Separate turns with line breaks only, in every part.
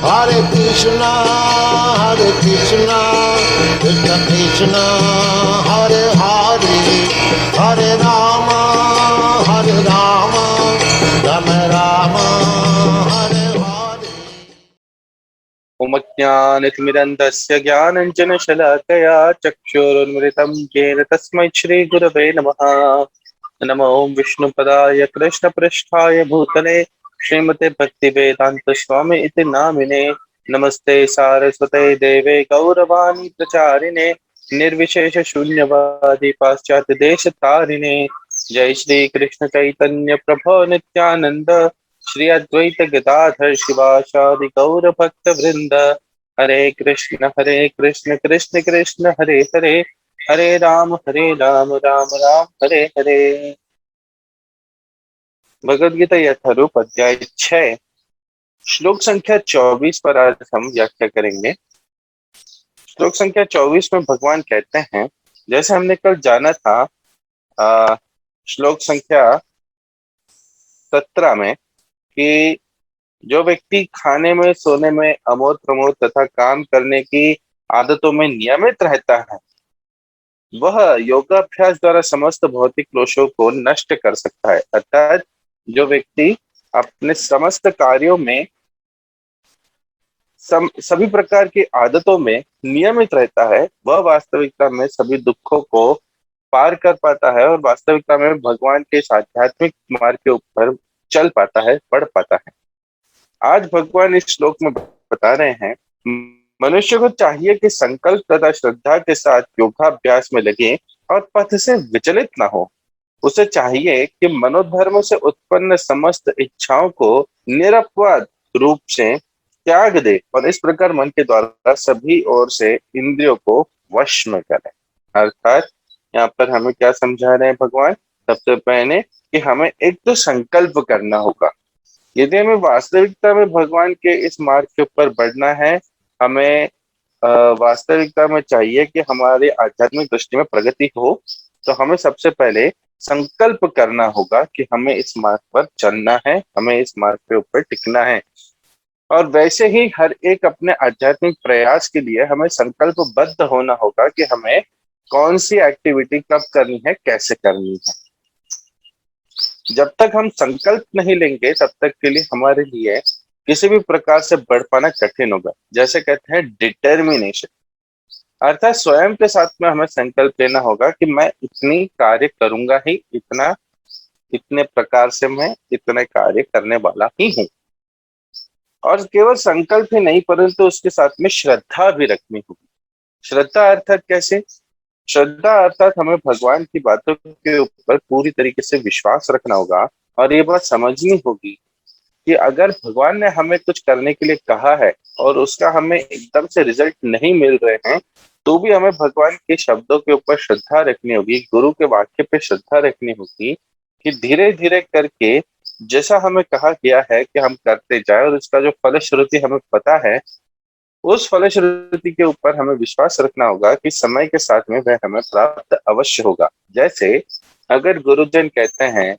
Hare Krishna, Krishna Krishna, Hare Hare, Hare Rama, Rama Rama, Hare Hare.
उमज्ञानतिमिरन्धस्य ज्ञानञ्जनशलाकया चक्षुरुन्मिलितं येन तस्मै श्रीगुरवे नमः। नमो विष्णुपदाय कृष्णपृष्ठाय भूतले श्रीमते भक्तिवेदान्तस्वामी इति नामिने। नमस्ते सारस्वते देवे गौरवाणी प्रचारिणे निर्विशेष शून्यवादी पाश्चात्य देश तारिणे। जय श्री कृष्ण चैतन्य प्रभो नित्यानंद श्री अद्वैत गदाधर शिवासादि गौर भक्त वृंद। हरे कृष्ण कृष्ण कृष्ण हरे हरे, हरे राम राम राम हरे हरे। भगवद गीता यथारूप अध्याय 6 श्लोक संख्या 24 पर आज हम व्याख्या करेंगे। श्लोक संख्या 24 में भगवान कहते हैं, जैसे हमने कल जाना था श्लोक संख्या 17 में, कि जो व्यक्ति खाने में, सोने में, अमोद प्रमोद तथा काम करने की आदतों में नियमित रहता है, वह योगाभ्यास द्वारा समस्त भौतिक क्लेशों को नष्ट कर सकता है। अर्थात जो व्यक्ति अपने समस्त कार्यों में सभी प्रकार की आदतों में नियमित रहता है, वह वास्तविकता में सभी दुखों को पार कर पाता है और वास्तविकता में भगवान के इस आध्यात्मिक मार्ग के ऊपर चल पाता है, बढ़ पाता है। आज भगवान इस श्लोक में बता रहे हैं, मनुष्य को चाहिए कि संकल्प तथा श्रद्धा के साथ योगाभ्यास में लगे और पथ से विचलित ना हो। उसे चाहिए कि मनोधर्म से उत्पन्न समस्त इच्छाओं को निरपवाद रूप से त्याग दे और इस प्रकार मन के द्वारा सभी ओर से इंद्रियों को वश में करे। अर्थात यहाँ पर हमें क्या समझा रहे हैं भगवान? सबसे पहले कि हमें एक तो संकल्प करना होगा। यदि हमें वास्तविकता में भगवान के इस मार्ग के ऊपर बढ़ना है, हमें वास्तविकता में चाहिए कि हमारी आध्यात्मिक दृष्टि में प्रगति हो, तो हमें सबसे पहले संकल्प करना होगा कि हमें इस मार्ग पर चलना है, हमें इस मार्ग के ऊपर टिकना है। और वैसे ही हर एक अपने आध्यात्मिक प्रयास के लिए हमें संकल्पबद्ध होना होगा कि हमें कौन सी एक्टिविटी कब करनी है, कैसे करनी है। जब तक हम संकल्प नहीं लेंगे तब तक के लिए हमारे लिए किसी भी प्रकार से बढ़ पाना कठिन होगा। जैसे कहते हैं डिटर्मिनेशन, अर्थात स्वयं के साथ में हमें संकल्प लेना होगा कि मैं इतनी कार्य करूंगा ही, इतने प्रकार से मैं इतने कार्य करने वाला ही हूँ। और केवल संकल्प ही नहीं, परंतु उसके साथ में श्रद्धा भी रखनी होगी। श्रद्धा अर्थात कैसे? श्रद्धा अर्थात हमें भगवान की बातों के ऊपर पूरी तरीके से विश्वास रखना होगा और ये बात समझनी होगी कि अगर भगवान ने हमें कुछ करने के लिए कहा है और उसका हमें एकदम से रिजल्ट नहीं मिल रहे हैं, तो भी हमें भगवान के शब्दों के ऊपर श्रद्धा रखनी होगी, गुरु के वाक्य पे श्रद्धा रखनी होगी कि धीरे धीरे करके जैसा हमें कहा गया है कि हम करते जाए और उसका जो फलश्रुति हमें पता है, उस फलश्रुति के ऊपर हमें विश्वास रखना होगा कि समय के साथ में वह हमें प्राप्त अवश्य होगा। जैसे अगर गुरुजन कहते हैं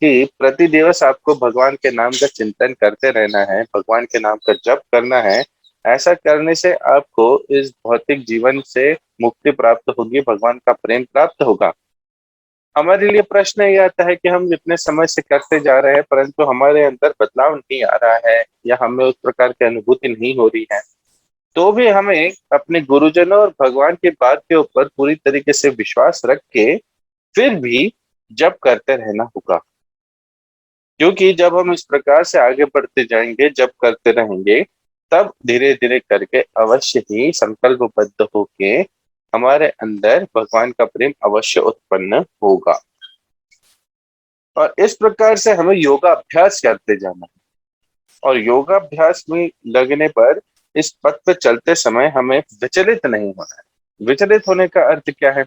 कि प्रति दिवस आपको भगवान के नाम का चिंतन करते रहना है, भगवान के नाम का जप करना है, ऐसा करने से आपको इस भौतिक जीवन से मुक्ति प्राप्त होगी, भगवान का प्रेम प्राप्त होगा। हमारे लिए प्रश्न ये आता है कि हम इतने समय से करते जा रहे हैं परंतु हमारे अंदर बदलाव नहीं आ रहा है या हमें उस प्रकार की अनुभूति नहीं हो रही है, तो भी हमें अपने गुरुजनों और भगवान की बात के ऊपर पूरी तरीके से विश्वास रख के फिर भी जप करते रहना होगा। क्योंकि जब हम इस प्रकार से आगे बढ़ते जाएंगे, जप करते रहेंगे, तब धीरे धीरे करके अवश्य ही संकल्पबद्ध होके हमारे अंदर भगवान का प्रेम अवश्य उत्पन्न होगा। और इस प्रकार से हमें योगाभ्यास करते जाना है और योगाभ्यास में लगने पर इस पथ पे चलते समय हमें विचलित नहीं होना है। विचलित होने का अर्थ क्या है?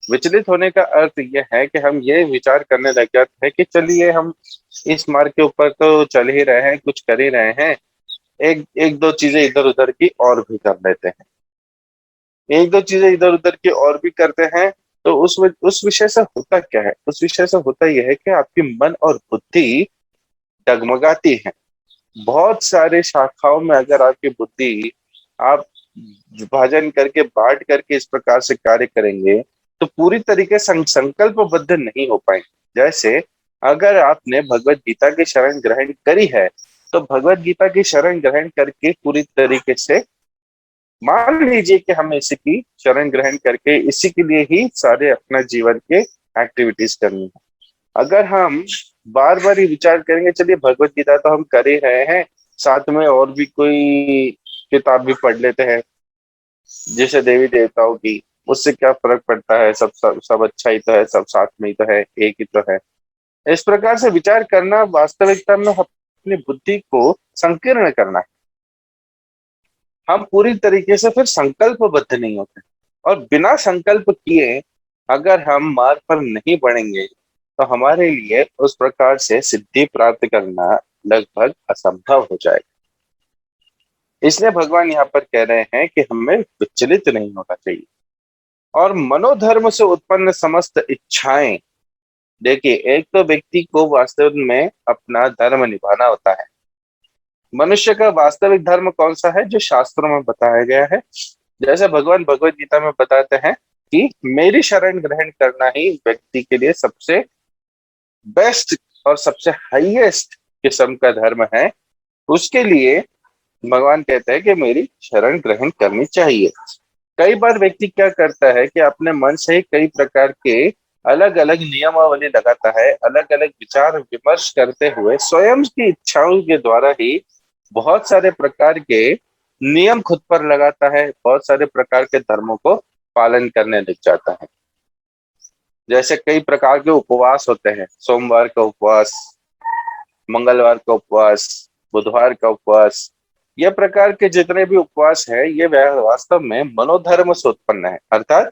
विचलित होने का अर्थ यह है कि हम ये विचार करने लग जाते हैं कि चलिए हम इस मार्ग के ऊपर तो चल ही रहे हैं, कुछ कर ही रहे हैं, एक एक दो चीजें इधर उधर की और भी कर लेते हैं, एक दो चीजें इधर उधर की और भी करते हैं। तो उस विषय से होता क्या है? उस विषय से होता यह है कि आपकी मन और बुद्धि डगमगाती है। बहुत सारे शाखाओं में अगर आपकी बुद्धि आप विभाजन करके बांट करके इस प्रकार से कार्य करेंगे तो पूरी तरीके से संकल्पबद्ध नहीं हो पाएंगे। जैसे अगर आपने भगवत गीता की शरण ग्रहण करी है तो भगवत गीता की शरण ग्रहण करके पूरी तरीके से मान लीजिए कि हमें इसी की शरण ग्रहण करके इसी के लिए ही सारे अपना जीवन के एक्टिविटीज करनी है। अगर हम बार बार ही विचार करेंगे चलिए भगवत गीता तो हम कर ही रहे हैं, साथ में और भी कोई किताब भी पढ़ लेते हैं जैसे देवी देवताओं की, उससे क्या फर्क पड़ता है, सब अच्छा ही तो है, सब साथ में ही तो है, एक ही तो है। इस प्रकार से विचार करना वास्तविकता में अपनी बुद्धि को संकीर्ण करना है। हम पूरी तरीके से फिर संकल्पबद्ध नहीं होते और बिना संकल्प किए अगर हम मार्ग पर नहीं बढ़ेंगे तो हमारे लिए उस प्रकार से सिद्धि प्राप्त करना लगभग असंभव हो जाएगा। इसलिए भगवान यहाँ पर कह रहे हैं कि हमें विचलित नहीं होना चाहिए। और मनोधर्म से उत्पन्न समस्त इच्छाएं, देखिए एक तो व्यक्ति को वास्तव में अपना धर्म निभाना होता है। मनुष्य का वास्तविक धर्म कौन सा है? जो शास्त्रों में बताया गया है। जैसे भगवान भगवत गीता में बताते हैं कि मेरी शरण ग्रहण करना ही व्यक्ति के लिए सबसे बेस्ट और सबसे हाईएस्ट किस्म का धर्म है। उसके लिए भगवान कहते हैं कि मेरी शरण ग्रहण करनी चाहिए। कई बार व्यक्ति क्या करता है कि अपने मन से ही कई प्रकार के अलग अलग नियमावली लगाता है, अलग अलग विचार विमर्श करते हुए स्वयं की इच्छाओं के द्वारा ही बहुत सारे प्रकार के नियम खुद पर लगाता है, बहुत सारे प्रकार के धर्मों को पालन करने लग जाता है। जैसे कई प्रकार के उपवास होते हैं, सोमवार का उपवास, मंगलवार का उपवास, बुधवार का उपवास, ये प्रकार के जितने भी उपवास है ये वास्तव में मनोधर्म से उत्पन्न है। अर्थात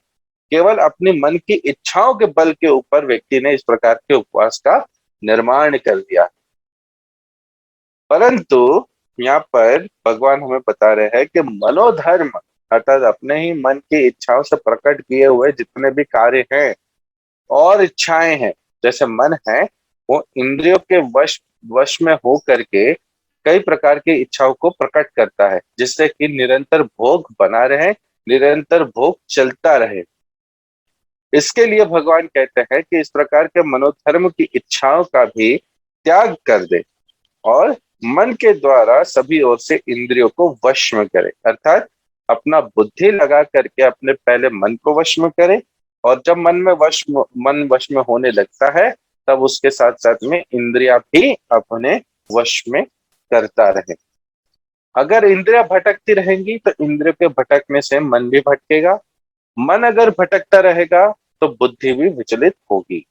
केवल अपनी मन की इच्छाओं के बल के ऊपर व्यक्ति ने इस प्रकार के उपवास का निर्माण कर दिया। परंतु यहाँ पर भगवान हमें बता रहे हैं कि मनोधर्म अर्थात अपने ही मन की इच्छाओं से प्रकट किए हुए जितने भी कार्य हैं और इच्छाएं हैं, जैसे मन है वो इंद्रियों के वश वश में हो करके कई प्रकार की इच्छाओं को प्रकट करता है जिससे कि निरंतर भोग बना रहे, निरंतर भोग चलता रहे। इसके लिए भगवान कहते हैं कि इस प्रकार के मनोधर्म की इच्छाओं का भी त्याग कर दे और मन के द्वारा सभी ओर से इंद्रियों को वश में करे। अर्थात अपना बुद्धि लगा करके अपने पहले मन को वश में करे और जब मन वश में होने लगता है तब उसके साथ साथ में इंद्रियां भी अपने वश में करता रहे। अगर इंद्रियां भटकती रहेंगी तो इंद्रियों के भटकने से मन भी भटकेगा, मन अगर भटकता रहेगा तो बुद्धि भी विचलित होगी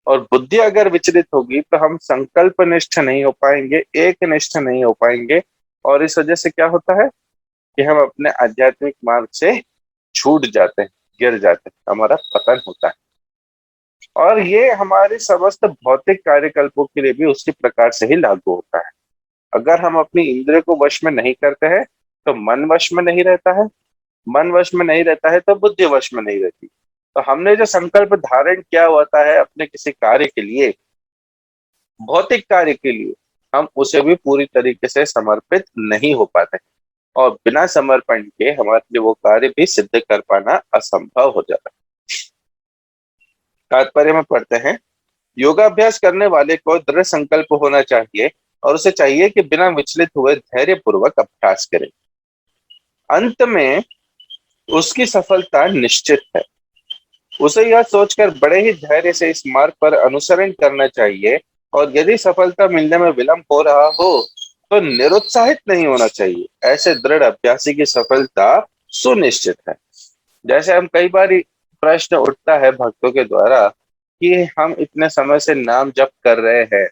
और बुद्धि अगर विचलित होगी तो हम संकल्प निष्ठ नहीं हो पाएंगे, एक निष्ठ नहीं हो पाएंगे और इस वजह से क्या होता है कि हम अपने आध्यात्मिक मार्ग से छूट जाते हैं, गिर जाते हैं, हमारा पतन होता है। और ये हमारे समस्त भौतिक कार्यकल्पों के लिए भी उसी प्रकार से ही लागू होता है। अगर हम अपनी इंद्रिय को वश में नहीं करते हैं तो मन वश में नहीं रहता है, मन वश में नहीं रहता है तो बुद्धि वश में नहीं रहती। तो हमने जो संकल्प धारण किया होता है अपने किसी कार्य के लिए, भौतिक कार्य के लिए, हम उसे भी पूरी तरीके से समर्पित नहीं हो पाते और बिना समर्पण के हमारे लिए वो कार्य भी सिद्ध कर पाना असंभव हो जाता है। तात्पर्य में पढ़ते हैं, योगाभ्यास करने वाले को दृढ़ संकल्प होना चाहिए और उसे चाहिए कि बिना विचलित हुए धैर्य पूर्वक अभ्यास करे। अंत में उसकी सफलता निश्चित है। उसे यह सोचकर बड़े ही धैर्य से इस मार्ग पर अनुसरण करना चाहिए और यदि सफलता मिलने में विलंब हो रहा हो तो निरुत्साहित नहीं होना चाहिए। ऐसे दृढ़ अभ्यासी की सफलता सुनिश्चित है। जैसे हम कई बार प्रश्न उठता है भक्तों के द्वारा कि हम इतने समय से नाम जप कर रहे हैं,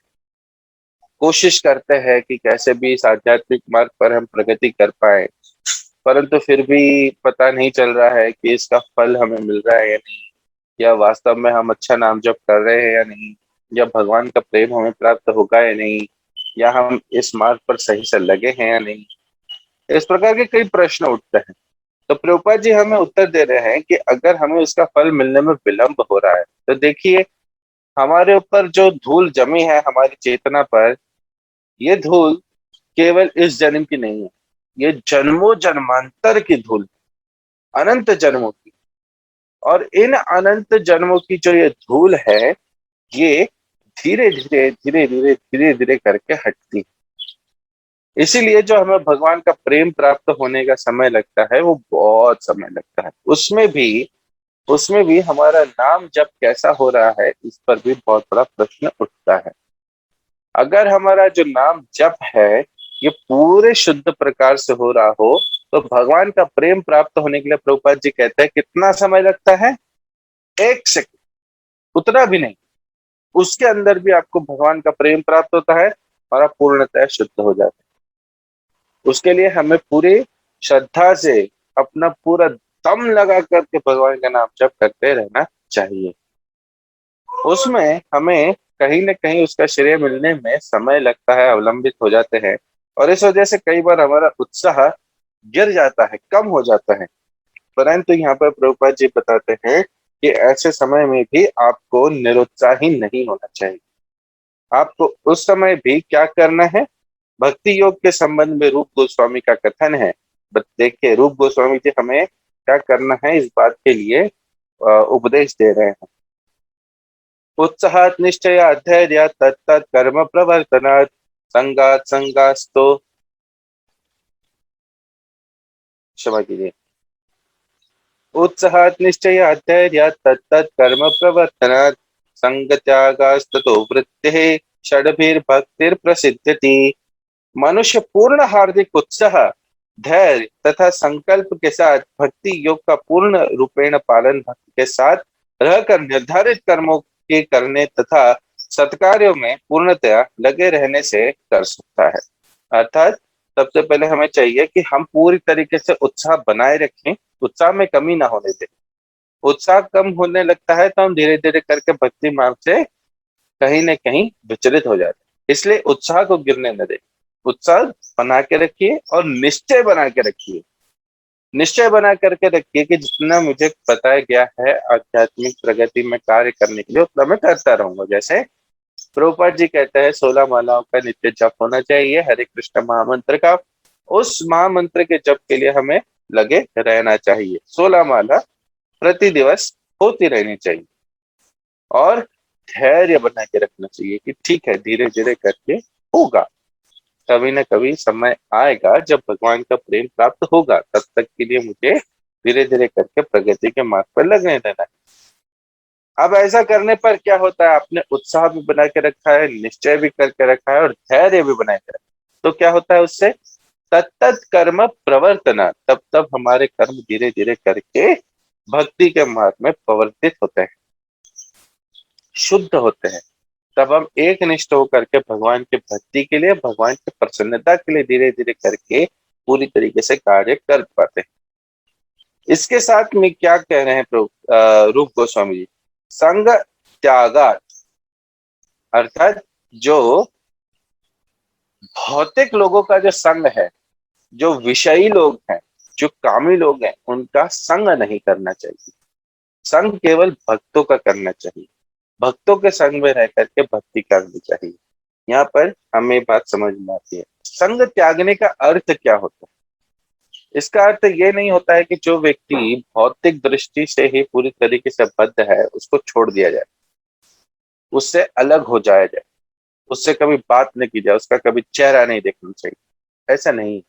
कोशिश करते हैं कि कैसे भी इस आध्यात्मिक मार्ग पर हम प्रगति कर पाए, परंतु फिर भी पता नहीं चल रहा है कि इसका फल हमें मिल रहा है या नहीं, या वास्तव में हम अच्छा नाम जप कर रहे हैं या नहीं, या भगवान का प्रेम हमें प्राप्त होगा या नहीं, या हम इस मार्ग पर सही से लगे हैं या नहीं। इस प्रकार के कई प्रश्न उठते हैं। तो प्रभुपाद जी हमें उत्तर दे रहे हैं कि अगर हमें उसका फल मिलने में विलंब हो रहा है तो देखिए हमारे ऊपर जो धूल जमी है हमारी चेतना पर, ये धूल केवल इस जन्म की नहीं है, ये जन्मों जन्मांतर की धूल, अनंत जन्मों की। और इन अनंत जन्मों की जो ये धूल है, ये धीरे धीरे धीरे धीरे धीरे धीरे करके हटती है। इसीलिए जो हमें भगवान का प्रेम प्राप्त होने का समय लगता है, वो बहुत समय लगता है। उसमें भी हमारा नाम जप कैसा हो रहा है, इस पर भी बहुत बड़ा प्रश्न उठता है। अगर हमारा जो नाम जप है, ये पूरे शुद्ध प्रकार से हो रहा हो, तो भगवान का प्रेम प्राप्त होने के लिए प्रभुपाद जी कहते हैं कितना समय लगता है? 1 सेकंड, उतना भी नहीं। उसके अंदर भी आपको भगवान का प्रेम प्राप्त होता है और आप पूर्णतः शुद्ध हो जाते हैं। उसके लिए हमें पूरी श्रद्धा से अपना पूरा दम लगा करके भगवान का नाम जप करते रहना चाहिए। उसमें हमें कहीं न कहीं उसका श्रेय मिलने में समय लगता है, अवलंबित हो जाते हैं, और इस वजह से कई बार हमारा उत्साह गिर जाता है, कम हो जाता है। परंतु यहाँ पर प्रभुपाद जी बताते हैं कि ऐसे समय में भी आपको निरुत्साही नहीं होना चाहिए। आपको उस समय भी क्या करना है? भक्ति योग के संबंध में रूप गोस्वामी का कथन है। देखिए, रूप गोस्वामी जी हमें क्या करना है इस बात के लिए उपदेश दे रहे हैं। उत्साहात निश्चयात धैर्यात तत्तत् कर्म प्रवर्तनात् संगात संगास्तो, क्षमा कीजिए, उत्साहात निश्चयात धैर्यात तत्तत् कर्म प्रवर्तनात् संग त्यागास्ततो वृत्तिः षड्भिर्भक्तिर् प्रसिद्ध्यति। मनुष्य पूर्ण हार्दिक उत्साह, धैर्य तथा संकल्प के साथ भक्ति योग का पूर्ण रूपेण पालन भक्ति के साथ रहकर निर्धारित कर्मों के करने तथा सत्कार्यों में पूर्णतया लगे रहने से कर सकता है। अर्थात सबसे पहले हमें चाहिए कि हम पूरी तरीके से उत्साह बनाए रखें, उत्साह में कमी ना होने दें। उत्साह कम होने लगता है तो हम धीरे धीरे करके भक्ति मार्ग से कहीं न कहीं विचलित हो जाते हैं। इसलिए उत्साह को गिरने न दें, उत्साह बना के रखिए और निश्चय बना के रखिए। निश्चय बना करके रखिए कि जितना मुझे बताया गया है आध्यात्मिक प्रगति में कार्य करने के लिए, उतना मैं करता रहूंगा। जैसे प्रभुपाद जी कहते हैं 16 मालाओं का नित्य जप होना चाहिए, हरे कृष्ण महामंत्र का। उस महामंत्र के जप के लिए हमें लगे रहना चाहिए। 16 माला प्रति दिवस होती रहनी चाहिए और धैर्य बना के रखना चाहिए कि ठीक है, धीरे धीरे करके होगा। कभी ना कभी समय आएगा जब भगवान का प्रेम प्राप्त होगा, तब तक के लिए मुझे धीरे धीरे करके प्रगति के मार्ग पर लगने देना है। अब ऐसा करने पर क्या होता है? आपने उत्साह भी बना के रखा है, निश्चय भी करके रखा है और धैर्य भी बना के रखा है, तो क्या होता है उससे? तत्त कर्म प्रवर्तना, तब तब हमारे कर्म धीरे धीरे करके भक्ति के मार्ग में प्रवर्तित होते हैं, शुद्ध होते हैं। तब हम एक निष्ठ होकर के भगवान की भक्ति के लिए, भगवान की प्रसन्नता के लिए धीरे धीरे करके पूरी तरीके से कार्य कर पाते हैं। इसके साथ में क्या कह रहे हैं रूप गोस्वामी जी? संग त्यागात, अर्थात जो भौतिक लोगों का जो संग है, जो विषयी लोग हैं, जो कामी लोग हैं, उनका संग नहीं करना चाहिए। संग केवल भक्तों का करना चाहिए। भक्तों के संग में रह करके भक्ति करनी चाहिए। यहाँ पर हमें बात समझ में आती है। संग त्यागने का अर्थ क्या होता है? इसका अर्थ ये नहीं होता है कि जो व्यक्ति भौतिक दृष्टि से ही पूरी तरीके से बद्ध है, उसको छोड़ दिया जाए, उससे अलग हो जाया जाए, उससे कभी बात नहीं की जाए, उसका कभी चेहरा नहीं देखना चाहिए। ऐसा नहीं।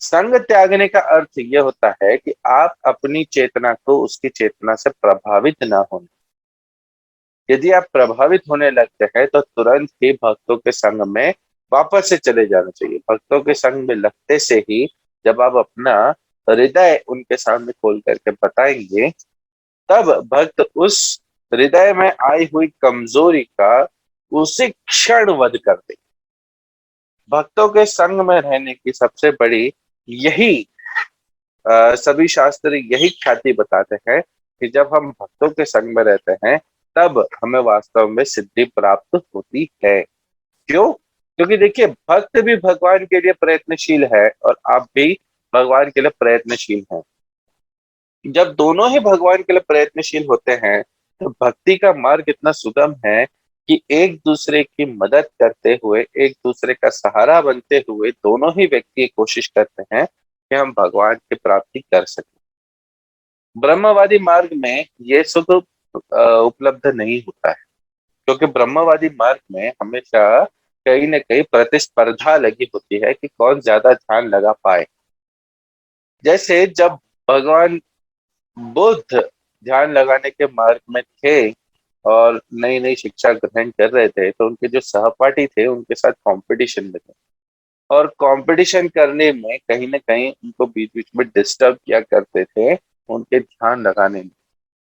संग त्यागने का अर्थ ये होता है कि आप अपनी चेतना को उसकी चेतना से प्रभावित ना होने। यदि आप प्रभावित होने लगते हैं तो तुरंत ही भक्तों के संग में वापस से चले जाना चाहिए। भक्तों के संग में लगते से ही जब आप अपना हृदय उनके सामने खोल करके बताएंगे, तब भक्त उस हृदय में आई हुई कमजोरी का उसी क्षण वध कर दे। भक्तों के संग में रहने की सबसे बड़ी यही सभी शास्त्र यही ख्याति बताते हैं कि जब हम भक्तों के संग में रहते हैं, तब हमें वास्तव में सिद्धि प्राप्त होती है। क्यों? क्योंकि देखिए, भक्त भी भगवान के लिए प्रयत्नशील है और आप भी भगवान के लिए प्रयत्नशील हैं। जब दोनों ही भगवान के लिए प्रयत्नशील होते हैं, तो भक्ति का मार्ग इतना सुगम है कि एक दूसरे की मदद करते हुए, एक दूसरे का सहारा बनते हुए दोनों ही व्यक्ति कोशिश करते हैं कि हम भगवान की प्राप्ति कर सकें। ब्रह्मवादी मार्ग में ये सुख उपलब्ध नहीं होता है, क्योंकि ब्रह्मवादी मार्ग में हमेशा कहीं न कहीं प्रतिस्पर्धा लगी होती है कि कौन ज्यादा ध्यान लगा पाए। जैसे जब भगवान बुद्ध ध्यान लगाने के मार्ग में थे और नई नई शिक्षा ग्रहण कर रहे थे, तो उनके जो सहपाठी थे उनके साथ कंपटीशन में थे, और कंपटीशन करने में कहीं ना कहीं उनको बीच बीच में डिस्टर्ब किया करते थे उनके ध्यान लगाने में,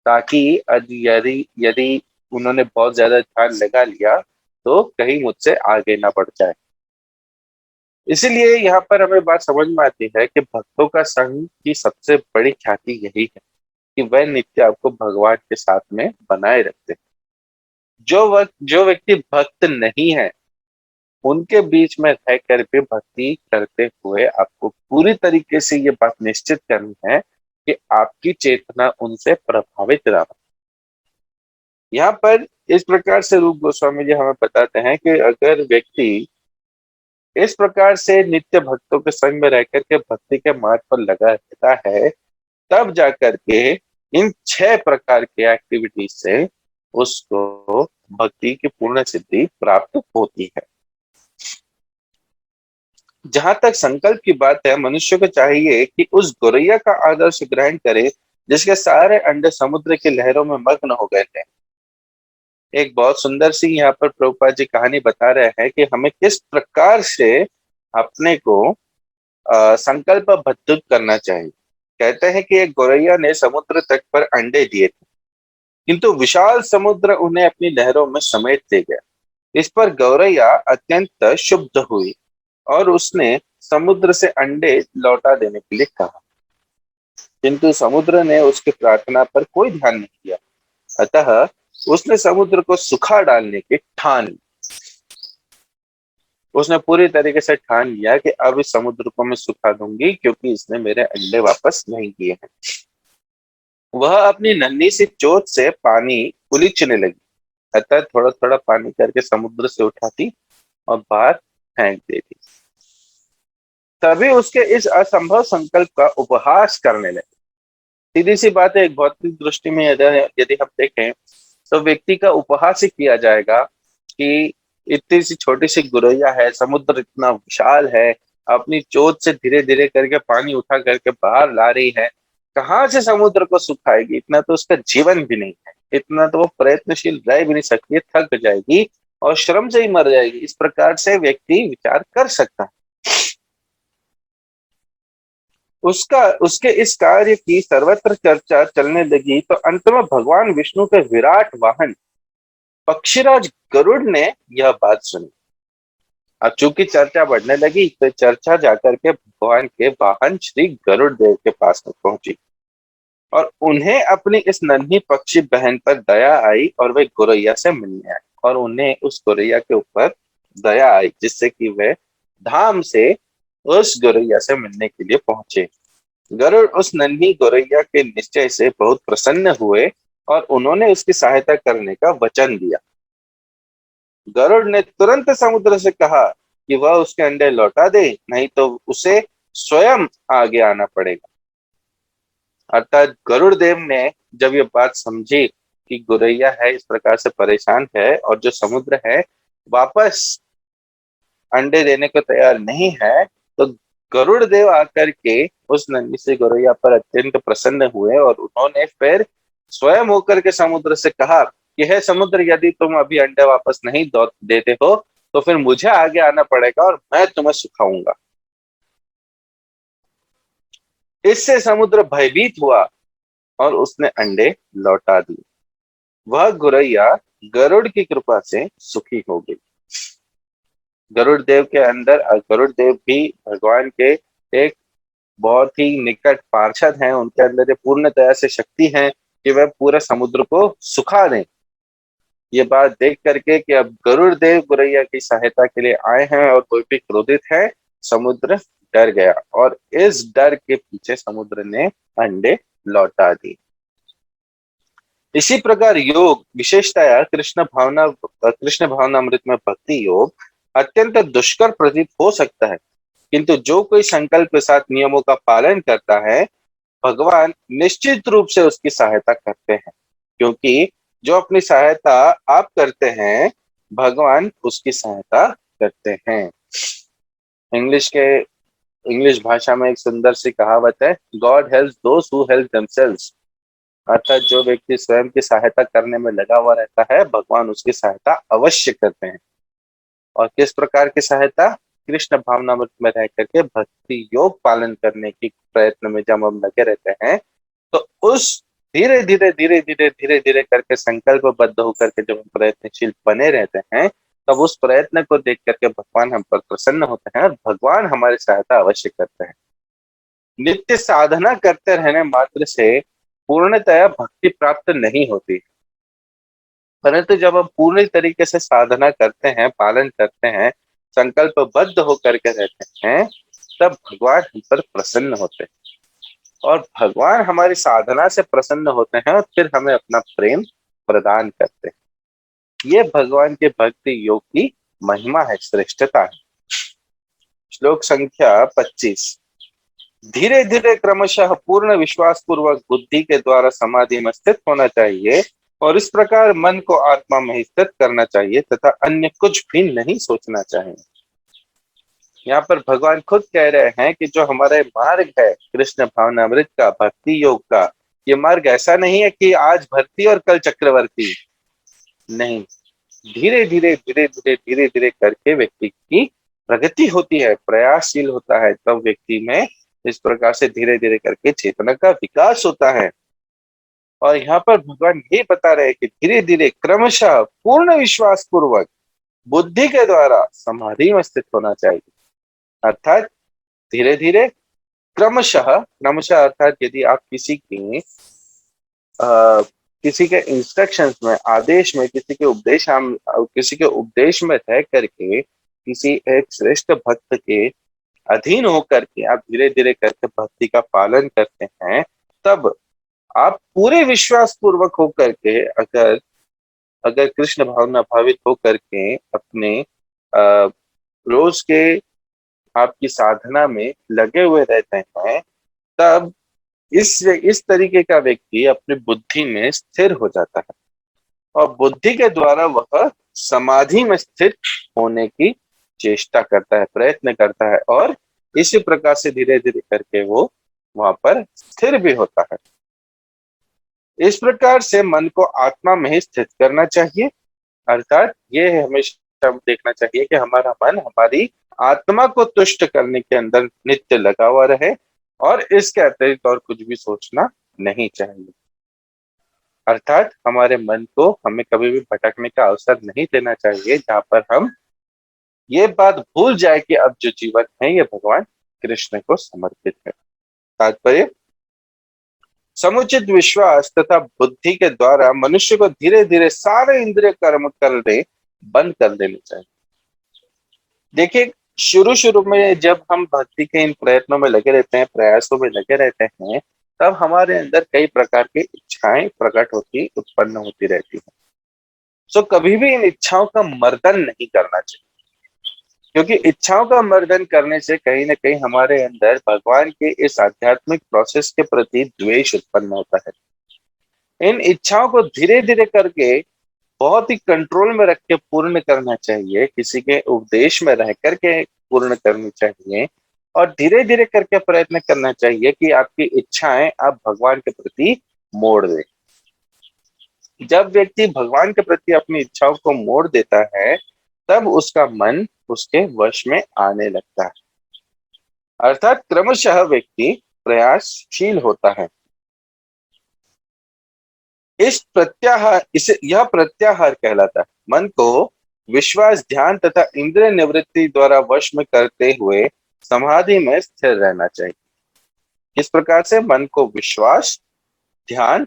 ताकि यदि यदि उन्होंने बहुत ज्यादा ध्यान लगा लिया तो कहीं मुझसे आगे ना बढ़ जाए। इसीलिए यहाँ पर हमें बात समझ में आती है कि भक्तों का संग की सबसे बड़ी ख्याति यही है कि वह नित्य आपको भगवान के साथ में बनाए रखते हैं। जो व्यक्ति भक्त नहीं है, उनके बीच में रहकर भी भक्ति करते हुए आपको पूरी तरीके से ये बात निश्चित करनी है कि आपकी चेतना उनसे प्रभावित रहा। यहाँ पर इस प्रकार से रूप गोस्वामी जी हमें बताते हैं कि अगर व्यक्ति इस प्रकार से नित्य भक्तों के संग में रहकर के भक्ति के मार्ग पर लगा रहता है, तब जाकर के इन 6 प्रकार के एक्टिविटीज से उसको भक्ति की पूर्ण सिद्धि प्राप्त होती है। जहां तक संकल्प की बात है, मनुष्य को चाहिए कि उस गोरैया का आदर्श ग्रहण करे जिसके सारे अंडे समुद्र की लहरों में मग्न हो गए थे। एक बहुत सुंदर सी यहाँ पर प्रभुपाद जी कहानी बता रहे हैं कि हमें किस प्रकार से अपने को संकल्पबद्ध करना चाहिए। कहते हैं कि एक गोरैया ने समुद्र तट पर अंडे दिए थे, किंतु विशाल समुद्र उन्हें अपनी लहरों में समेट ले गया। इस पर गौरैया अत्यंत क्षुब्ध हुई और उसने समुद्र से अंडे लौटा देने के लिए कहा, किंतु समुद्र ने उसकी प्रार्थना पर कोई ध्यान नहीं दिया। अतः उसने समुद्र को सुखा डालने की ठान ली। उसने पूरी तरीके से ठान लिया कि अब इस समुद्र को मैं सुखा दूंगी, क्योंकि इसने मेरे अंडे वापस नहीं किए हैं। वह अपनी नन्ही सी चोंच से पानी उलीचने लगी, अतः थोड़ा थोड़ा पानी करके समुद्र से उठाती और बाहर फेंक देती। तभी उसके इस असंभव संकल्प का उपहास करने लगे। सीधी सी बात है, एक भौतिक दृष्टि में यदि हम देखें तो व्यक्ति का उपहास ही किया जाएगा कि इतनी सी छोटी सी गुरैया है, समुद्र इतना विशाल है, अपनी चोट से धीरे धीरे करके पानी उठा करके बाहर ला रही है, कहाँ से समुद्र को सुखाएगी? इतना तो उसका जीवन भी नहीं है, इतना तो वो प्रयत्नशील रह भी नहीं सकती, थक जाएगी और श्रम से ही मर जाएगी। इस प्रकार से व्यक्ति विचार कर सकता है। उसका उसके इस कार्य की सर्वत्र चर्चा चलने लगी, तो अंत में भगवान विष्णु के विराट वाहन पक्षीराज गरुड़ ने यह बात सुनी। अब चूंकि चर्चा बढ़ने लगी, तो चर्चा जाकर के भगवान के वाहन श्री गरुड़ देव के पास में पहुंची और उन्हें अपनी इस नन्ही पक्षी बहन पर दया आई और वे गोरैया से मिलने आए, और उन्हें उस गोरैया के ऊपर दया आई, जिससे कि वे धाम से उस गोरैया से मिलने के लिए पहुंचे। गरुड़ उस नन्ही गोरैया के निश्चय से बहुत प्रसन्न हुए और उन्होंने उसकी सहायता करने का वचन दिया। गरुड़ ने तुरंत समुद्र से कहा कि वह उसके अंडे लौटा दे, नहीं तो उसे स्वयं आगे आना पड़ेगा। अर्थात गरुड़ देव ने जब ये बात समझी कि गोरैया है इस प्रकार से परेशान है और जो समुद्र है वापस अंडे देने को तैयार नहीं है, तो गरुड़ देव आकर के उस नन्ही सी गौरैया पर अत्यंत प्रसन्न हुए और उन्होंने फिर स्वयं होकर के समुद्र से कहा कि हे समुद्र, यदि तुम अभी अंडे वापस नहीं देते हो तो फिर मुझे आगे आना पड़ेगा और मैं तुम्हें सुखाऊंगा। इससे समुद्र भयभीत हुआ और उसने अंडे लौटा दिए। वह गौरैया गरुड़ की कृपा से सुखी हो गई। गरुड़ देव के अंदर, गरुड़ देव भी भगवान के एक बहुत ही निकट पार्षद हैं, उनके अंदर ये पूर्णतया से शक्ति है कि वह पूरे समुद्र को सुखा दें। ये बात देख करके कि अब गरुड़ देव गुरैया की सहायता के लिए आए हैं और कोई भी क्रोधित है, समुद्र डर गया और इस डर के पीछे समुद्र ने अंडे लौटा दिए। इसी प्रकार योग विशेषतया कृष्ण भावनामृत में भक्ति योग अत्यंत दुष्कर प्रतीत हो सकता है, किंतु जो कोई संकल्प के साथ नियमों का पालन करता है, भगवान निश्चित रूप से उसकी सहायता करते हैं, क्योंकि जो अपनी सहायता आप करते हैं, भगवान उसकी सहायता करते हैं। इंग्लिश के इंग्लिश भाषा में एक सुंदर सी कहावत है, God helps those who help themselves. अर्थात जो व्यक्ति स्वयं की सहायता करने में लगा हुआ रहता है, भगवान उसकी सहायता अवश्य करते हैं। और किस प्रकार की सहायता? कृष्ण भावनामृत में रह करके भक्ति योग पालन करने की प्रयत्न में जब हम लगे रहते हैं, तो उस धीरे धीरे करके संकल्पबद्ध होकर के जब हम प्रयत्नशील बने रहते हैं, तब उस प्रयत्न को देख करके भगवान हम पर प्रसन्न होते हैं और भगवान हमारी सहायता अवश्य करते हैं। नित्य साधना करते रहने मात्र से पूर्णतया भक्ति प्राप्त नहीं होती, परंतु जब हम पूर्ण तरीके से साधना करते हैं, पालन करते हैं, संकल्पबद्ध होकर के रहते हैं, तब भगवान हम पर प्रसन्न होते हैं और भगवान हमारी साधना से प्रसन्न होते हैं और फिर हमें अपना प्रेम प्रदान करते हैं। ये भगवान के भक्ति योग की महिमा है, श्रेष्ठता है। श्लोक संख्या 25। धीरे धीरे क्रमशः पूर्ण विश्वास पूर्वक बुद्धि के द्वारा समाधि में स्थित होना चाहिए और इस प्रकार मन को आत्मा में ही स्थित करना चाहिए तथा अन्य कुछ भी नहीं सोचना चाहिए। यहाँ पर भगवान खुद कह रहे हैं कि जो हमारा मार्ग है कृष्ण भावनामृत का, भक्ति योग का, ये मार्ग ऐसा नहीं है कि आज भर्ती और कल चक्रवर्ती। नहीं, धीरे धीरे करके व्यक्ति की प्रगति होती है, प्रयासशील होता है, तब व्यक्ति में इस प्रकार से धीरे धीरे करके चेतना का विकास होता है। और यहाँ पर भगवान ये बता रहे हैं कि धीरे धीरे क्रमशः पूर्ण विश्वास पूर्वक बुद्धि के द्वारा समाधि में स्थित होना चाहिए। अर्थात धीरे धीरे क्रमशः, क्रमशः अर्थात यदि आप किसी के इंस्ट्रक्शंस में, आदेश में, किसी के उपदेश में रह करके, किसी एक श्रेष्ठ भक्त के अधीन होकर के आप धीरे धीरे करके भक्ति का पालन करते हैं, तब आप पूरे विश्वास पूर्वक होकर के अगर अगर कृष्ण भावना भावित होकर के अपने रोज के आपकी साधना में लगे हुए रहते हैं, तब इस तरीके का व्यक्ति अपनी बुद्धि में स्थिर हो जाता है और बुद्धि के द्वारा वह समाधि में स्थिर होने की चेष्टा करता है, प्रयत्न करता है और इसी प्रकार से धीरे धीरे करके वो वहां पर स्थिर भी होता है। इस प्रकार से मन को आत्मा में ही स्थित करना चाहिए। अर्थात ये हमेशा देखना चाहिए कि हमारा मन हमारी आत्मा को तुष्ट करने के अंदर नित्य लगा हुआ रहे और इसके अतिरिक्त और कुछ भी सोचना नहीं चाहिए। अर्थात हमारे मन को हमें कभी भी भटकने का अवसर नहीं देना चाहिए, जहां पर हम ये बात भूल जाए कि अब जो जीवन है ये भगवान कृष्ण को समर्पित है। तात्पर्य, समुचित विश्वास तथा बुद्धि के द्वारा मनुष्य को धीरे धीरे सारे इंद्रिय कर्म करने बंद कर देने चाहिए। देखिए, शुरू शुरू में जब हम भक्ति के इन प्रयत्नों में लगे रहते हैं, प्रयासों में लगे रहते हैं, तब हमारे अंदर कई प्रकार की इच्छाएं प्रकट होती, उत्पन्न होती रहती हैं। सो कभी भी इन इच्छाओं का मर्दन नहीं करना चाहिए, क्योंकि इच्छाओं का मर्दन करने से कहीं ना कहीं हमारे अंदर भगवान के इस आध्यात्मिक प्रोसेस के प्रति द्वेष उत्पन्न होता है। इन इच्छाओं को धीरे धीरे करके बहुत ही कंट्रोल में रख के पूर्ण करना चाहिए, किसी के उपदेश में रह करके पूर्ण करनी चाहिए और धीरे धीरे करके प्रयत्न करना चाहिए कि आपकी इच्छाएं आप भगवान के प्रति मोड़ दें। जब व्यक्ति भगवान के प्रति अपनी इच्छाओं को मोड़ देता है, तब उसका मन उसके वश में आने लगता है। अर्थात क्रमशः व्यक्ति प्रयासशील होता है। यह प्रत्याहार कहलाता है। मन को विश्वास, ध्यान तथा इंद्रिय निवृत्ति द्वारा वश में करते हुए समाधि में स्थिर रहना चाहिए। किस प्रकार से? मन को विश्वास, ध्यान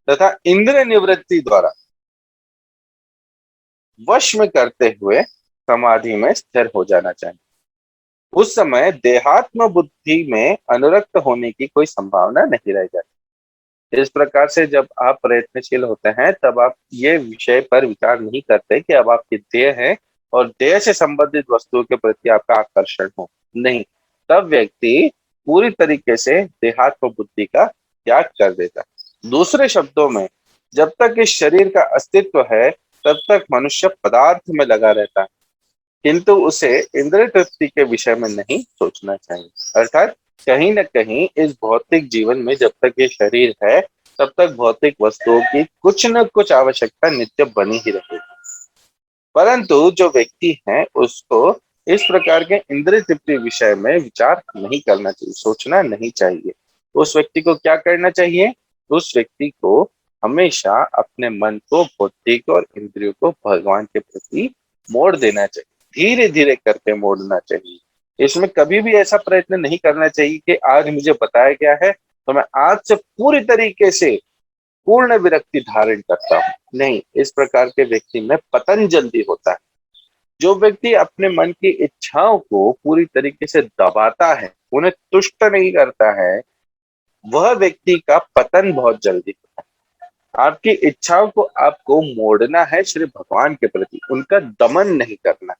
तथा इंद्रिय निवृत्ति द्वारा वश में करते हुए समाधि में स्थिर हो जाना चाहिए। उस समय देहात्म बुद्धि में अनुरक्त होने की कोई संभावना नहीं रह जाती। इस प्रकार से जब आप प्रयत्नशील होते हैं तब आप ये विषय पर विचार नहीं करते कि अब आपकी देह है और देह से संबंधित वस्तुओं के प्रति आपका आकर्षण हो। नहीं, तब व्यक्ति पूरी तरीके से देहात्म बुद्धि का त्याग कर देता है। दूसरे शब्दों में, जब तक इस शरीर का अस्तित्व है तब तक मनुष्य पदार्थ में लगा रहता है, किंतु उसे इंद्रिय तृप्ति के विषय में नहीं सोचना चाहिए। अर्थात कहीं न कहीं इस भौतिक जीवन में जब तक ये शरीर है तब तक भौतिक वस्तुओं की कुछ न कुछ आवश्यकता नित्य बनी ही रहेगी। परंतु जो व्यक्ति है उसको इस प्रकार के इंद्रिय तृप्ति विषय में विचार नहीं करना चाहिए, सोचना नहीं चाहिए। उस व्यक्ति को क्या करना चाहिए? उस व्यक्ति को हमेशा अपने मन को, बुद्धि को और इंद्रियों को भगवान के प्रति मोड़ देना चाहिए। धीरे धीरे करके मोड़ना चाहिए। इसमें कभी भी ऐसा प्रयत्न नहीं करना चाहिए कि आज मुझे बताया गया है तो मैं आज से पूरी तरीके से पूर्ण विरक्ति धारण करता हूँ। नहीं, इस प्रकार के व्यक्ति में पतन जल्दी होता है। जो व्यक्ति अपने मन की इच्छाओं को पूरी तरीके से दबाता है, उन्हें तुष्ट नहीं करता है, वह व्यक्ति का पतन बहुत जल्दी होता है। आपकी इच्छाओं को आपको मोड़ना है श्री भगवान के प्रति, उनका दमन नहीं करना।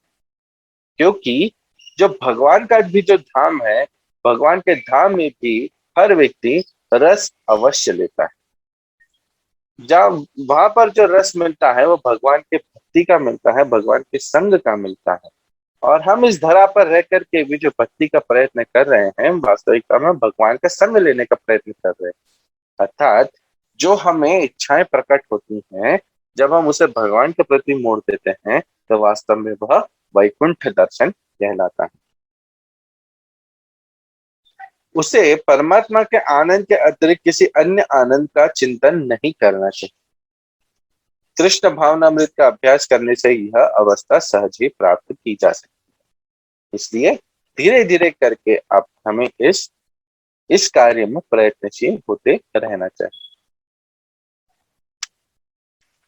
क्योंकि जो भगवान का भी जो धाम है, भगवान के धाम में भी हर व्यक्ति रस अवश्य लेता है। जहाँ वहां पर जो रस मिलता है वो भगवान के भक्ति का मिलता है, भगवान के संग का मिलता है। और हम इस धरा पर रह करके भी जो भक्ति का प्रयत्न कर रहे हैं, वास्तविकता में भगवान का संग लेने का प्रयत्न कर रहे हैं। अर्थात जो हमें इच्छाएं प्रकट होती हैं, जब हम उसे भगवान के प्रति मोड़ देते हैं तो वास्तव में वह वैकुंठ दर्शन कहलाता है। उसे परमात्मा के आनंद के अतिरिक्त किसी अन्य आनंद का चिंतन नहीं करना चाहिए। कृष्ण भावनामृत का अभ्यास करने से यह अवस्था सहज ही प्राप्त की जा सकती है। इसलिए धीरे धीरे करके आप हमें इस कार्य में प्रयत्नशील होते रहना चाहिए।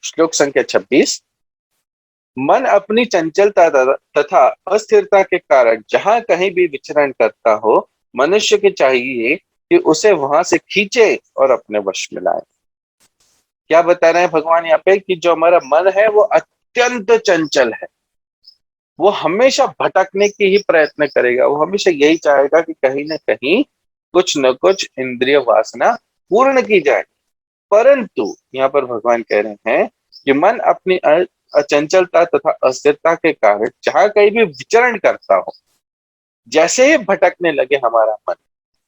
श्लोक संख्या 26। मन अपनी चंचलता तथा अस्थिरता के कारण जहां कहीं भी विचरण करता हो, मनुष्य के चाहिए कि उसे वहां से खींचे और अपने वश में लाए। क्या बता रहे हैं भगवान यहाँ पे कि जो हमारा मन है वो अत्यंत चंचल है, वो हमेशा भटकने की ही प्रयत्न करेगा। वो हमेशा यही चाहेगा कि कहीं ना कहीं कुछ न कुछ इंद्रिय वासना पूर्ण की जाए। परंतु यहाँ पर भगवान कह रहे हैं कि मन अपनी अचंचलता तथा अस्थिरता के कारण जहां कहीं भी विचरण करता हो, जैसे ही भटकने लगे हमारा मन,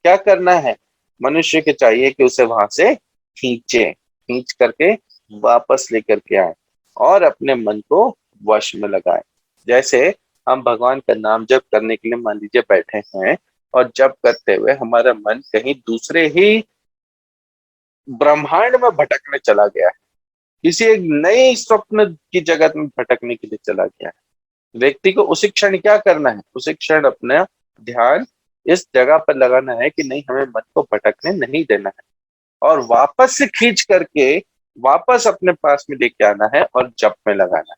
क्या करना है? मनुष्य के चाहिए कि उसे वहां से खींच करके वापस लेकर के आए और अपने मन को वश में लगाए। जैसे हम भगवान का नाम जप करने के लिए मान लीजिए बैठे हैं और जप करते हुए हमारा मन कहीं दूसरे ही ब्रह्मांड में भटकने चला गया है, किसी एक नई स्वप्न की जगत में भटकने के लिए चला गया है। व्यक्ति को उसी क्षण क्या करना है? उसी क्षण अपना ध्यान इस जगह पर लगाना है कि नहीं, हमें मन को भटकने नहीं देना है और वापस से खींच करके वापस अपने पास में लेके आना है और जप में लगाना है।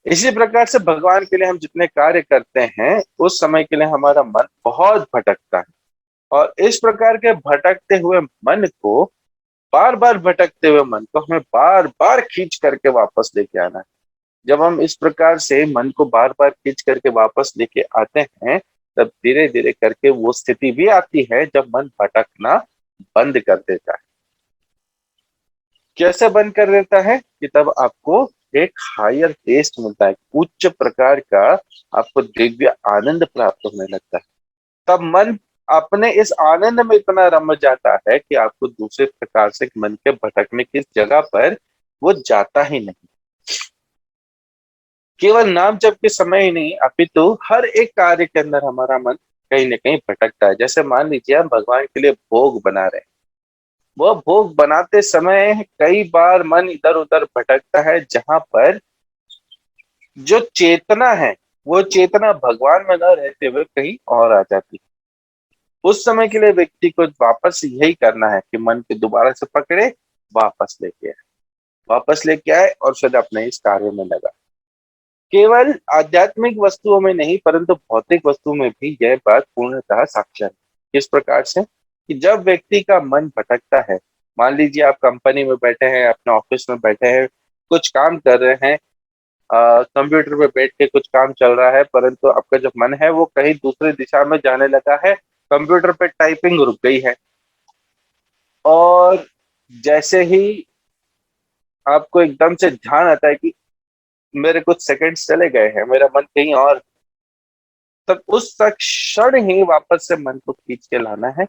इसी प्रकार से भगवान के लिए हम जितने कार्य करते हैं उस समय के लिए हमारा मन बहुत भटकता है और इस प्रकार के भटकते हुए मन को, बार बार भटकते हुए मन को हमें बार बार खींच करके वापस लेके आना है। जब हम इस प्रकार से मन को बार बार खींच करके वापस लेके आते हैं तब धीरे धीरे करके वो स्थिति भी आती है जब मन भटकना बंद कर देता है। कैसे बंद कर देता है? कि तब आपको एक हायर टेस्ट मिलता है, उच्च प्रकार का आपको दिव्य आनंद प्राप्त होने लगता है। तब मन अपने इस आनंद में इतना रम जाता है कि आपको दूसरे प्रकार से मन के भटकने की जगह पर वो जाता ही नहीं। केवल नाम जप के समय ही नहीं अपितु हर एक कार्य के अंदर हमारा मन कहीं ना कहीं भटकता है। जैसे मान लीजिए हम भगवान के लिए भोग बना रहे हैं, वो भोग बनाते समय कई बार मन इधर उधर भटकता है, जहां पर जो चेतना है वो चेतना भगवान में न रहते हुए कहीं और आ जाती है। उस समय के लिए व्यक्ति को वापस यही करना है कि मन को दोबारा से पकड़े, वापस लेके आए और फिर अपने इस कार्य में लगा। केवल आध्यात्मिक वस्तुओं में नहीं परंतु भौतिक वस्तुओं में भी यह बात पूर्णतः साक्षात है। किस प्रकार से? कि जब व्यक्ति का मन भटकता है, मान लीजिए आप कंपनी में बैठे हैं, अपने ऑफिस में बैठे हैं, कुछ काम कर रहे हैं, कंप्यूटर पे बैठ के कुछ काम चल रहा है, परंतु आपका जो मन है वो कहीं दूसरी दिशा में जाने लगा है, कंप्यूटर पे टाइपिंग रुक गई है, और जैसे ही आपको एकदम से ध्यान आता है कि मेरे कुछ सेकंड्स चले गए हैं, मेरा मन कहीं और, तब उस क्षण ही वापस से मन को खींच के लाना है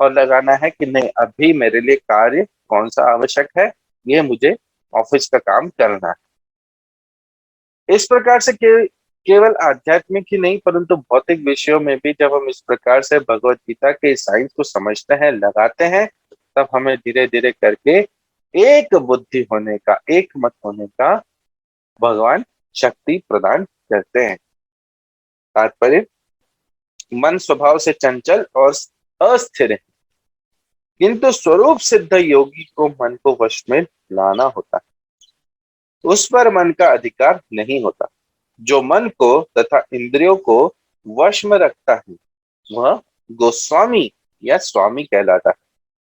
और लगाना है कि नहीं, अभी मेरे लिए कार्य कौन सा आवश्यक है, ये मुझे ऑफिस का काम करना है। इस प्रकार से केवल आध्यात्मिक ही नहीं परंतु भौतिक विषयों में भी जब हम इस प्रकार से भगवत गीता के साइंस को समझते हैं, लगाते हैं, तब हमें धीरे धीरे करके एक बुद्धि होने का, एक मत होने का भगवान शक्ति प्रदान करते हैं। तात्पर्य, मन स्वभाव से चंचल और अस्थिर है, किंतु स्वरूप सिद्ध योगी को मन को वश में लाना होता है, उस पर मन का अधिकार नहीं होता। जो मन को तथा इंद्रियों को वश में रखता है वह गोस्वामी या स्वामी कहलाता है,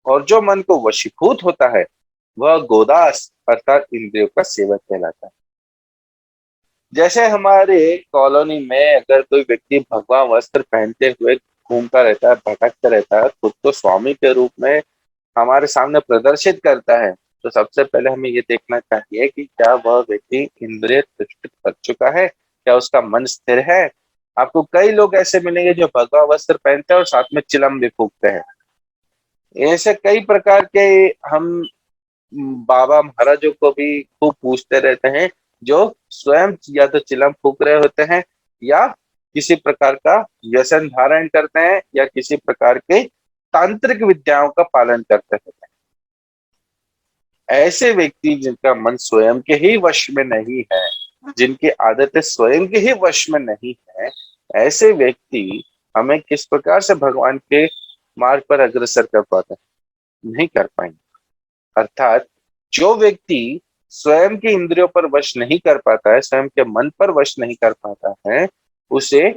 और जो मन को वशीभूत होता है वह गोदास अर्थात इंद्रियों का सेवक कहलाता है। जैसे हमारे कॉलोनी में अगर कोई व्यक्ति भगवा वस्त्र पहनते हुए घूमता रहता है, भटकता रहता है, खुद को स्वामी के रूप में हमारे सामने प्रदर्शित करता है, तो सबसे पहले हमें ये देखना चाहिए कि क्या वह व्यक्ति इंद्रिय तुष्ट कर चुका है, क्या उसका मन स्थिर है। आपको कई लोग ऐसे मिलेंगे जो भगवा वस्त्र पहनते हैं और साथ में चिलम भी फूकते हैं। ऐसे कई प्रकार के हम बाबा महाराजों को भी खूब पूछते रहते हैं, जो स्वयं या तो चिलम फूक रहे होते हैं या किसी प्रकार का व्यसन धारण करते हैं या किसी प्रकार के तांत्रिक विद्याओं का पालन करते हैं। ऐसे व्यक्ति जिनका मन स्वयं के ही वश में नहीं है, जिनकी आदतें स्वयं के ही वश में नहीं है, ऐसे व्यक्ति हमें किस प्रकार से भगवान के मार्ग पर अग्रसर कर पाते हैं? नहीं कर पाएंगे। अर्थात जो व्यक्ति स्वयं की इंद्रियों पर वश नहीं कर पाता है, स्वयं के मन पर वश नहीं कर पाता है, उसे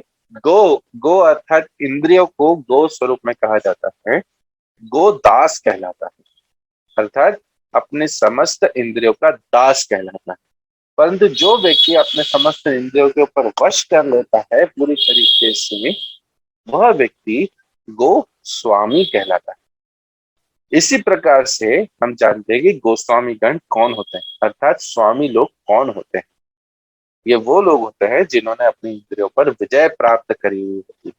गो गो अर्थात इंद्रियों को गो स्वरूप में कहा जाता है, गो दास कहलाता है, अर्थात अपने समस्त इंद्रियों का दास कहलाता है। परंतु जो व्यक्ति अपने समस्त इंद्रियों के ऊपर वश कर लेता है पूरी तरीके से, वह व्यक्ति गो स्वामी कहलाता है। इसी प्रकार से हम जानते हैं कि गोस्वामी गण कौन होते हैं, अर्थात स्वामी लोग कौन होते हैं। ये वो लोग होते हैं जिन्होंने अपनी इंद्रियों पर विजय प्राप्त करी हुई होती है।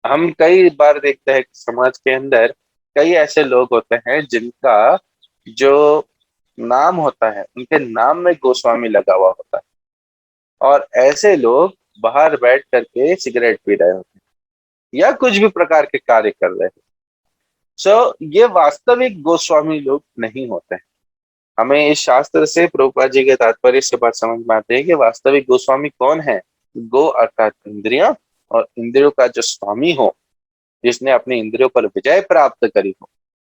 हम कई बार देखते हैं कि समाज के अंदर कई ऐसे लोग होते हैं जिनका जो नाम होता है, उनके नाम में गोस्वामी लगा हुआ होता है, और ऐसे लोग बाहर बैठ करके सिगरेट पी रहे होते हैं या कुछ भी प्रकार के कार्य कर रहे हैं। ये वास्तविक गोस्वामी लोग नहीं होते हैं। हमें इस शास्त्र से प्रभुपाद जी के तात्पर्य से बात समझ में आती है कि वास्तविक गोस्वामी कौन है। गो अर्थात इंद्रिया, और इंद्रियों का जो स्वामी हो, जिसने अपनी इंद्रियों पर विजय प्राप्त करी हो,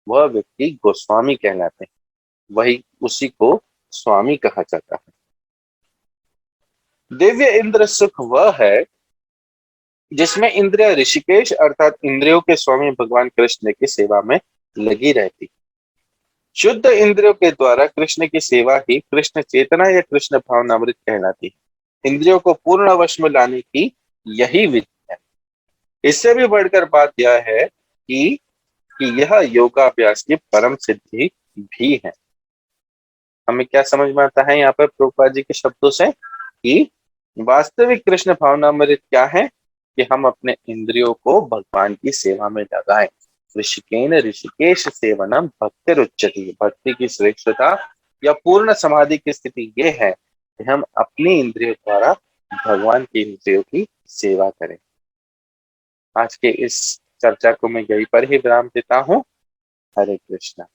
वह व्यक्ति गोस्वामी कहलाते हैं। वही उसी को स्वामी कहा जाता है। दिव्य इंद्र सुख वह है जिसमें इंद्रिय ऋषिकेश अर्थात इंद्रियों के स्वामी भगवान कृष्ण की सेवा में लगी रहती। शुद्ध इंद्रियों के द्वारा कृष्ण की सेवा ही कृष्ण चेतना या कृष्ण भावनामृत कहलाती है। इंद्रियों को पूर्ण वश में लाने की यही विधि है। इससे भी बढ़कर बात यह है कि यह योगाभ्यास की परम सिद्धि भी है। हमें क्या समझ में आता है यहाँ पर प्रभुपाद जी के शब्दों से कि वास्तविक कृष्ण भावनामृत क्या है, कि हम अपने इंद्रियों को भगवान की सेवा में लगाएं। ऋषिकेन ऋषिकेश सेवनम भक्ति रुच्यति, भक्ति की श्रेष्ठता या पूर्ण समाधि की स्थिति ये है कि हम अपनी इंद्रियों द्वारा भगवान की इंद्रियों की सेवा करें। आज के इस चर्चा को मैं यहीं पर ही विराम देता हूँ। हरे कृष्णा।